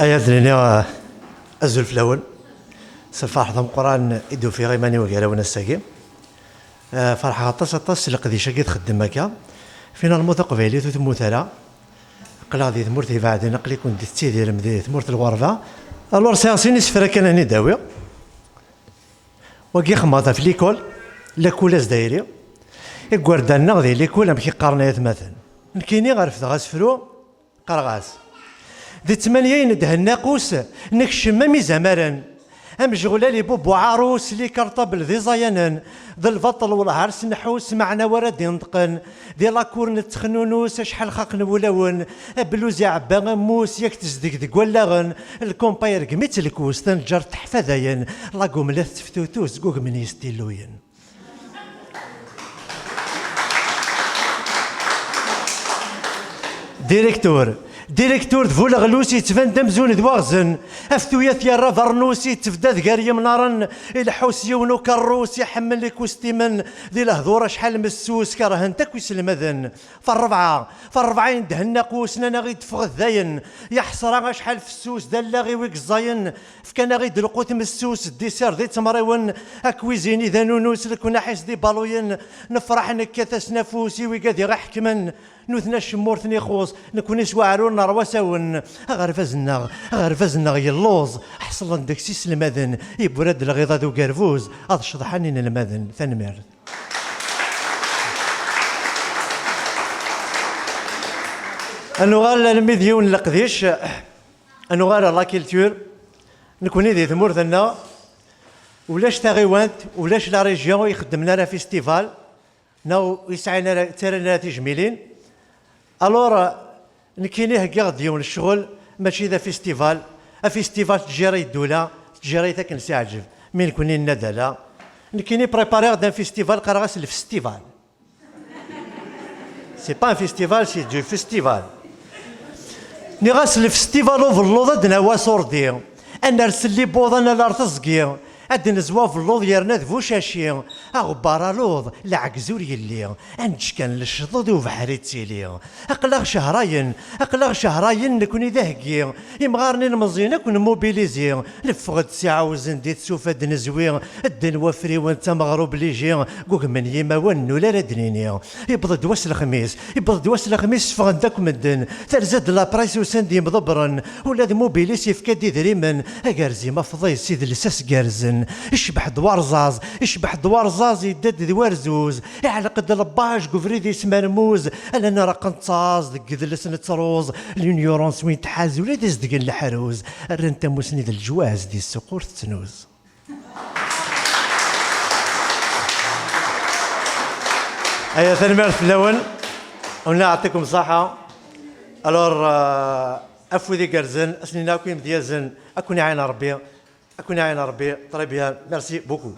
أيا لنا أزول في الأول سفاح ضم قران إدو في غيماني وقالا ونساقي فرحة طاس لقدي شاقي تخدم هكا فينا الموت قبيلي ثم ثلا قلا ذي ثمورتي بعد نقلي كنت تسيدير مدي ثمورت الغرفة الور سياسيني سفرا كان هني داوي وكي خماطة في ليكول لاكولاز دايري إكواردان نغذي ليكول أم كي قارنيات مثلا نكيني غرفت غاسفرو قرغاس دي ثمانية ندهن الناقوس نكشم مامي زمرا أم جغلا لي بوبو عروس لي كرطبل ذي زيانا ذي البطل والعرس نحوس معنا ورد ينطقن ذي لاكور نتخنونوس شحال خاق نولون بلوزي عبا غموس ياك تزدق ولاغن الكومباير قميت الكوس تنجر تحفظين لاكوم لا تفتوتوس قوق من يستيلوين ديريكتور دفول غلوسي تفان دمزون دواغزن افتويات يا رافرنوسي تفدا ذكاريا منارن الحوس يونو كروس يحمل لك وستيمن ذي الهضوره شحال مسوس كرهن تكويس المذن فالربعه يندهن ناقوس نانا غي تفغ الذاين يحصر شحال فسوس دالا غي ويك الزاين فكان غي دلقوت مسوس الديسير ذي تمريون اكويزيني ذا نونوس لكنا حيس دي بالوين نفرح نكاثس نفوسي ويقاذي غا حكمن نوثنا الشمورت نيخوص نكون سواعرون نروساون غرفزنا يلوز حصل عندك سيس المذن يبرد الغيضة ذو قرفوز هذا شطحانين المذن ثنمر انو غال المذيون القديش انو غال لا كيلتور نكون ذي ثمورتنا ولاش تاغيوانت ولاش لا ريجيون يخدمنا لنا فيستيفال ناو يسعينا ترنا تجميلين الور نكيني هكا غديون الشغل ماشي ذا فيستيفال تجيري الدولة تجيري تاك نساعجب مين كوني الندلة نكيني بريباري غدا فيستيفال قراغاس الفستيفال سي با ان فيستيفال سي دو فيستيفال نغاس الفستيفال وفلوض دنا واسوردي انا رسل لي بوض انا لارتزقي أدن زوا في اللوض يرنا ذفو شاشي أغبار لوض لعكزور يلي أنج كان للشضوض وبحري تسيلي أقلغ شهراين نكوني ذهقي يمغارني المزين نكون موبيليزي لفغد ساعة وزنديت سوف أدن زوي أدن وفري وانت مغروب ليجي قوك من يما ونو لا ردنيني يبض دواس الخميس فغد داك مدن ثرزاد لابرايس وسندي مضبرن ولا ذ موبيليس يفكادي ذريمن أقارزي مفضي سيد لساس قارزن اشبح دوار زاز يدد دوار زوز يعلق الباج قفريدي سمرموز انا راقن تصاز دق ذلس نتروز اليونيورونس وين تحاز ولا دزدق الحروز الرنتا مسند الجواز دي السقور تسنوز ايا ثنمر في الاول ونعطيكم صحة الور افوذي قرزن اسنيناكم ديازن اكون عين ربي très bien, merci beaucoup.